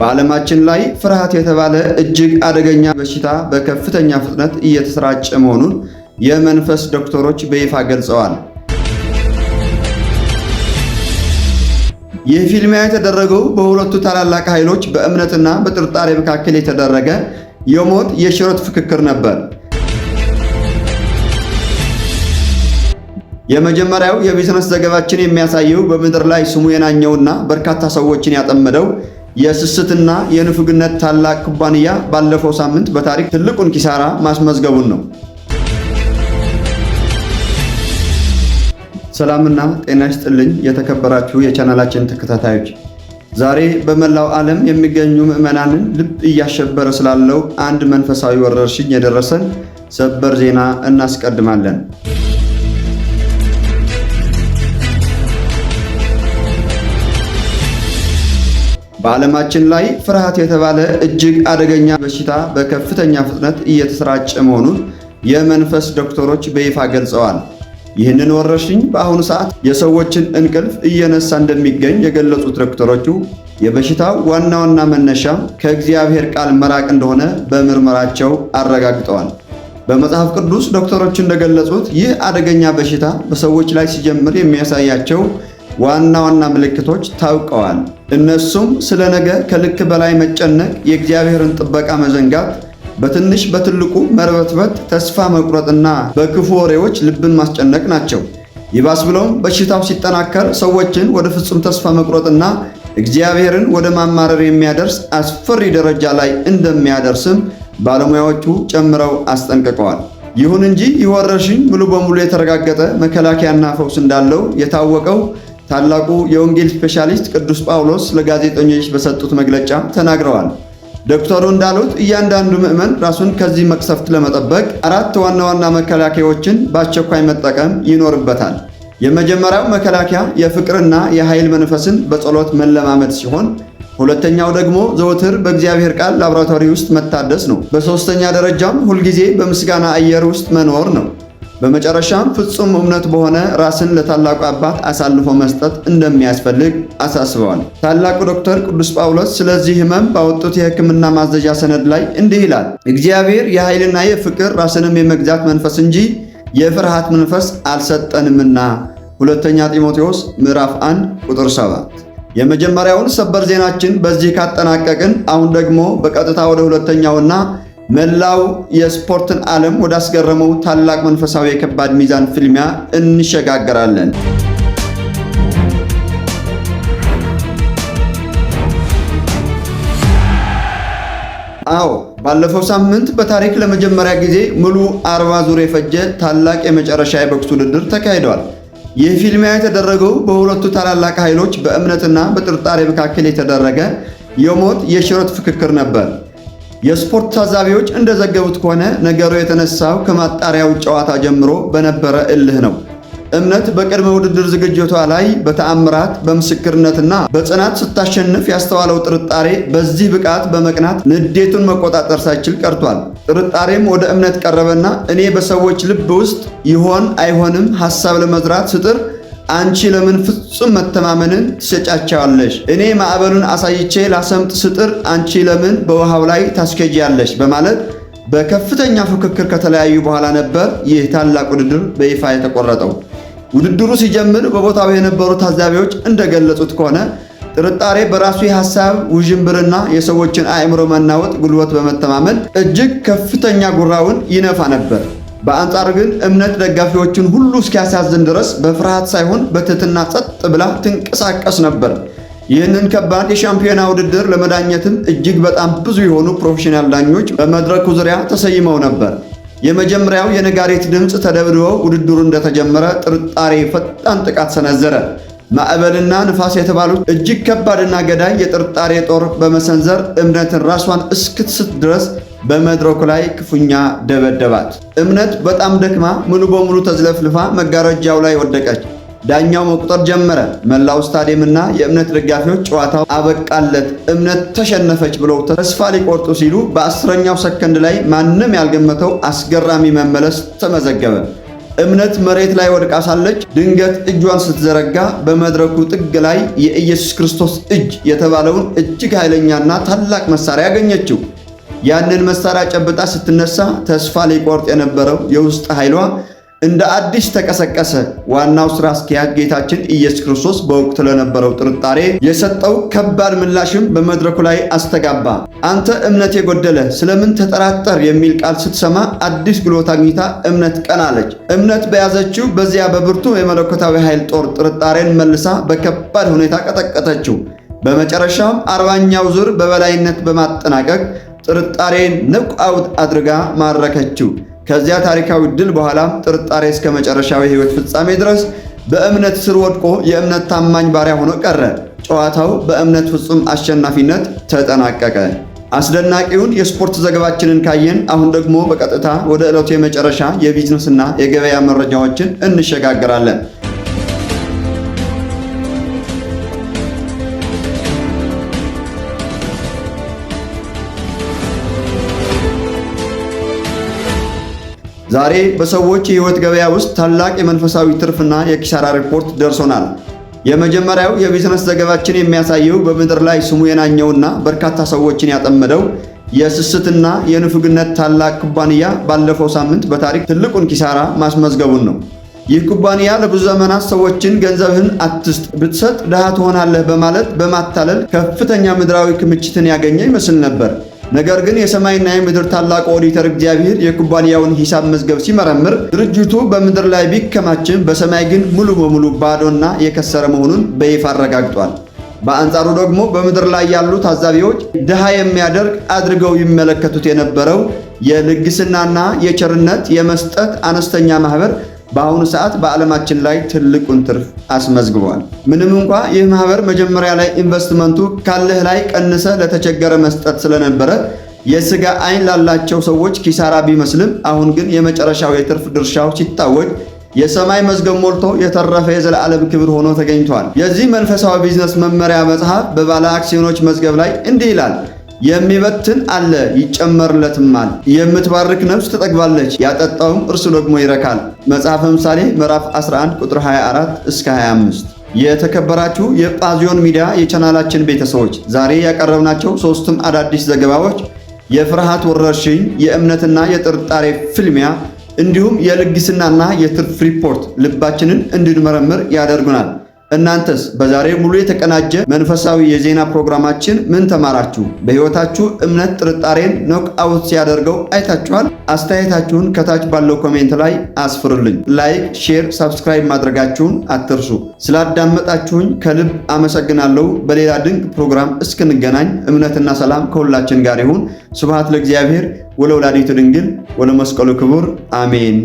በዓለማችን ላይ ፍርሃት የተባለ እጅግ አደገኛ በሽታ በከፍተኛ ፍጥነት እየተሰራጨ መሆኑን የመንፈስ ዶክተሮች በይፋ ገልጸዋል። ይህ ፊልሚያ የተደረገው በሁለቱ ታላላቅ ኃይሎች በእምነትና በጥርጣሬ መካከል የተደረገ የሞት የሽረት ፍክክር ነበር። የመጀመሪያው የቢዝነስ ዘገባችን የሚያሳየው በምድር ላይ ስሙ የናኘውና በርካታ ሰዎችን ያጠመደው የስስትና የንፉግነት ታላቅ ኩባንያ ባለፈው ሳምንት በታሪክ ትልቁን ኪሳራ ማስመዝገቡን ነው። ሰላምና ጤና ይስጥልኝ የተከበራችሁ የቻናላችን ተከታታዮች፣ ዛሬ በመላው ዓለም የሚገኙ ምዕመናንን ልብ እያሸበረ ስላለው አንድ መንፈሳዊ ወረርሽኝ የደረሰን ሰበር ዜና እናስቀድማለን። በዓለማችን ላይ ፍርሃት የተባለ እጅግ አደገኛ በሽታ በከፍተኛ ፍጥነት እየተሰራጨ መሆኑን የመንፈስ ዶክተሮች በይፋ ገልጸዋል። ይህንን ወረርሽኝ በአሁኑ ሰዓት የሰዎችን እንቅልፍ እየነሳ እንደሚገኝ የገለጹት ዶክተሮቹ የበሽታው ዋና መነሻ ከእግዚአብሔር ቃል መራቅ እንደሆነ በምርመራቸው አረጋግጠዋል። በመጽሐፍ ቅዱስ ዶክተሮች እንደገለጹት ይህ አደገኛ በሽታ በሰዎች ላይ ሲጀምር የሚያሳያቸው ዋና ምልክቶች ታውቀዋል። እነሱም ስለ ነገ ከልክ በላይ መጨነቅ፣ የእግዚአብሔርን ጥበቃ መዘንጋት፣ በትንሽ በትልቁ መርበትበት፣ ተስፋ መቁረጥና በክፉ ወሬዎች ልብን ማስጨነቅ ናቸው። ይባስ ብለውም በሽታው ሲጠናከር ሰዎችን ወደ ፍጹም ተስፋ መቁረጥና እግዚአብሔርን ወደ ማማረር የሚያደርስ አስፈሪ ደረጃ ላይ እንደሚያደርስም ባለሙያዎቹ ጨምረው አስጠንቅቀዋል። ይሁን እንጂ ይህ ወረርሽኝ ሙሉ በሙሉ የተረጋገጠ መከላከያና ፈውስ እንዳለው የታወቀው ታላቁ የወንጌል ስፔሻሊስት ቅዱስ ጳውሎስ ለጋዜጠኞች በሰጡት መግለጫ ተናግረዋል። ዶክተሩ እንዳሉት እያንዳንዱ ምዕመን ራሱን ከዚህ መቅሰፍት ለመጠበቅ አራት ዋና መከላከያዎችን በአስቸኳይ መጠቀም ይኖርበታል። የመጀመሪያው መከላከያ የፍቅርና የኃይል መንፈስን በጸሎት መለማመድ ሲሆን፣ ሁለተኛው ደግሞ ዘወትር በእግዚአብሔር ቃል ላቦራቶሪ ውስጥ መታደስ ነው። በሦስተኛ ደረጃም ሁልጊዜ በምስጋና አየር ውስጥ መኖር ነው። በመጨረሻም ፍጹም እምነት በሆነ ራስን ለታላቁ አባት አሳልፎ መስጠት እንደሚያስፈልግ አሳስበዋል። ታላቁ ዶክተር ቅዱስ ጳውሎስ ስለዚህ ሕመም ባወጡት የሕክምና ማዘዣ ሰነድ ላይ እንዲህ ይላል። እግዚአብሔር የኃይልና የፍቅር ራስንም የመግዛት መንፈስ እንጂ የፍርሃት መንፈስ አልሰጠንምና። ሁለተኛ ጢሞቴዎስ ምዕራፍ 1 ቁጥር 7። የመጀመሪያውን ሰበር ዜናችን በዚህ ካጠናቀቅን አሁን ደግሞ በቀጥታ ወደ ሁለተኛውና መላው የስፖርትን ዓለም ወዳስገረመው ታላቅ መንፈሳዊ የከባድ ሚዛን ፍልሚያ እንሸጋገራለን። አዎ፣ ባለፈው ሳምንት በታሪክ ለመጀመሪያ ጊዜ ሙሉ 40 ዙር የፈጀ ታላቅ የመጨረሻ የቦክስ ውድድር ተካሂዷል። ይህ ፍልሚያ የተደረገው በሁለቱ ታላላቅ ኃይሎች በእምነትና በጥርጣሬ መካከል የተደረገ የሞት የሽረት ፍክክር ነበር። የስፖርት ታዛቢዎች እንደዘገቡት ከሆነ ነገሩ የተነሳው ከማጣሪያው ጨዋታ ጀምሮ በነበረ እልህ ነው። እምነት በቅድመ ውድድር ዝግጅቷ ላይ በተአምራት በምስክርነትና በጽናት ስታሸንፍ ያስተዋለው ጥርጣሬ በዚህ ብቃት በመቅናት ንዴቱን መቆጣጠር ሳይችል ቀርቷል። ጥርጣሬም ወደ እምነት ቀረበና እኔ በሰዎች ልብ ውስጥ ይሆን አይሆንም ሐሳብ ለመዝራት ስጥር አንቺ ለምን ፍጹም መተማመንን ትሰጫቸዋለሽ? እኔ ማዕበሉን አሳይቼ ላሰምጥ ስጥር አንቺ ለምን በውሃው ላይ ታስኬጂያለሽ? በማለት በከፍተኛ ፉክክር ከተለያዩ በኋላ ነበር ይህ ታላቅ ውድድር በይፋ የተቆረጠው። ውድድሩ ሲጀምር በቦታው የነበሩ ታዛቢዎች እንደገለጹት ከሆነ ጥርጣሬ በራሱ የሐሳብ ውዥንብርና የሰዎችን አእምሮ መናወጥ ጉልበት በመተማመን እጅግ ከፍተኛ ጉራውን ይነፋ ነበር። በአንጻሩ ግን እምነት ደጋፊዎችን ሁሉ እስኪያሳዝን ድረስ በፍርሃት ሳይሆን በትህትና ጸጥ ብላ ትንቀሳቀስ ነበር። ይህንን ከባድ የሻምፒዮና ውድድር ለመዳኘትም እጅግ በጣም ብዙ የሆኑ ፕሮፌሽናል ዳኞች በመድረኩ ዙሪያ ተሰይመው ነበር። የመጀመሪያው የነጋሪት ድምፅ ተደብድበው ውድድሩ እንደተጀመረ ጥርጣሬ ፈጣን ጥቃት ሰነዘረ። ማዕበልና ንፋስ የተባሉት እጅግ ከባድና ገዳይ የጥርጣሬ ጦር በመሰንዘር እምነትን ራሷን እስክትስት ድረስ በመድረኩ ላይ ክፉኛ ደበደባት። እምነት በጣም ደክማ ሙሉ በሙሉ ተዝለፍልፋ መጋረጃው ላይ ወደቀች። ዳኛው መቁጠር ጀመረ። መላው ስታዲየምና የእምነት ደጋፊዎች ጨዋታው አበቃለት፣ እምነት ተሸነፈች ብለው ተስፋ ሊቆርጡ ሲሉ በ10ኛው ሰከንድ ላይ ማንም ያልገመተው አስገራሚ መመለስ ተመዘገበ። እምነት መሬት ላይ ወድቃ ሳለች ድንገት እጇን ስትዘረጋ በመድረኩ ጥግ ላይ የኢየሱስ ክርስቶስ እጅ የተባለውን እጅግ ኃይለኛና ታላቅ መሳሪያ አገኘችው። ያንን መሳሪያ ጨብጣ ስትነሳ ተስፋ ሊቆርጥ የነበረው የውስጥ ኃይሏ እንደ አዲስ ተቀሰቀሰ። ዋናው ሥራ አስኪያጅ ጌታችን ኢየሱስ ክርስቶስ በወቅቱ ለነበረው ጥርጣሬ የሰጠው ከባድ ምላሽም በመድረኩ ላይ አስተጋባ። አንተ እምነት የጎደለ ስለምን ተጠራጠር የሚል ቃል ስትሰማ አዲስ ጉልበት አግኝታ እምነት ቀናለች። እምነት በያዘችው በዚያ በብርቱ የመለኮታዊ ኃይል ጦር ጥርጣሬን መልሳ በከባድ ሁኔታ ቀጠቀጠችው። በመጨረሻም 40ኛው ዙር በበላይነት በማጠናቀቅ ጥርጣሬን ነቅአውት አድርጋ ማረከችው። ከዚያ ታሪካዊ ድል በኋላ ጥርጣሬ እስከ መጨረሻው የሕይወት ፍጻሜ ድረስ በእምነት ስር ወድቆ የእምነት ታማኝ ባሪያ ሆኖ ቀረ። ጨዋታው በእምነት ፍጹም አሸናፊነት ተጠናቀቀ። አስደናቂውን የስፖርት ዘገባችንን ካየን አሁን ደግሞ በቀጥታ ወደ ዕለቱ የመጨረሻ የቢዝነስና የገበያ መረጃዎችን እንሸጋገራለን። ዛሬ በሰዎች የህይወት ገበያ ውስጥ ታላቅ የመንፈሳዊ ትርፍና የኪሳራ ሪፖርት ደርሶናል። የመጀመሪያው የቢዝነስ ዘገባችን የሚያሳየው በምድር ላይ ስሙ የናኘውና በርካታ ሰዎችን ያጠመደው የስስትና የንፉግነት ታላቅ ኩባንያ ባለፈው ሳምንት በታሪክ ትልቁን ኪሳራ ማስመዝገቡን ነው። ይህ ኩባንያ ለብዙ ዘመናት ሰዎችን ገንዘብህን አትስጥ፣ ብትሰጥ ድሃ ትሆናለህ በማለት በማታለል ከፍተኛ ምድራዊ ክምችትን ያገኘ ይመስል ነበር። ነገር ግን የሰማይና የምድር ታላቁ ኦዲተር እግዚአብሔር የኩባንያውን ሂሳብ መዝገብ ሲመረምር ድርጅቱ በምድር ላይ ቢከማችም በሰማይ ግን ሙሉ በሙሉ ባዶና የከሰረ መሆኑን በይፋ አረጋግጧል። በአንጻሩ ደግሞ በምድር ላይ ያሉ ታዛቢዎች ድሃ የሚያደርግ አድርገው ይመለከቱት የነበረው የልግስናና የቸርነት የመስጠት አነስተኛ ማህበር በአሁኑ ሰዓት በዓለማችን ላይ ትልቁን ትርፍ አስመዝግቧል። ምንም እንኳ ይህ ማህበር መጀመሪያ ላይ ኢንቨስትመንቱ ካለህ ላይ ቀንሰ ለተቸገረ መስጠት ስለነበረ የስጋ አይን ላላቸው ሰዎች ኪሳራ ቢመስልም አሁን ግን የመጨረሻው የትርፍ ድርሻው ሲታወጅ የሰማይ መዝገብ ሞልቶ የተረፈ የዘላለም ክብር ሆኖ ተገኝቷል። የዚህ መንፈሳዊ ቢዝነስ መመሪያ መጽሐፍ በባለ አክሲዮኖች መዝገብ ላይ እንዲህ ይላል። የሚበትን አለ ይጨመርለትማል፣ የምትባርክ ነፍስ ትጠግባለች፣ ያጠጣውም እርሱ ደግሞ ይረካል። መጽሐፈ ምሳሌ ምዕራፍ 11 ቁጥር 24 እስከ 25። የተከበራችሁ የጳዚዮን ሚዲያ የቻናላችን ቤተሰቦች ዛሬ ያቀረብናቸው ሶስቱም አዳዲስ ዘገባዎች የፍርሃት ወረርሽኝ፣ የእምነትና የጥርጣሬ ፍልሚያ እንዲሁም የልግስናና የትርፍ ሪፖርት ልባችንን እንድንመረምር ያደርጉናል። እናንተስ በዛሬ ሙሉ የተቀናጀ መንፈሳዊ የዜና ፕሮግራማችን ምን ተማራችሁ? በሕይወታችሁ እምነት ጥርጣሬን ኖክአውት ሲያደርገው አይታችኋል? አስተያየታችሁን ከታች ባለው ኮሜንት ላይ አስፍሩልኝ። ላይክ፣ ሼር፣ ሰብስክራይብ ማድረጋችሁን አትርሱ። ስላዳመጣችሁኝ ከልብ አመሰግናለሁ። በሌላ ድንቅ ፕሮግራም እስክንገናኝ እምነትና ሰላም ከሁላችን ጋር ይሁን። ስብሐት ለእግዚአብሔር ወለወላዲቱ ድንግል ወለመስቀሉ ክቡር አሜን።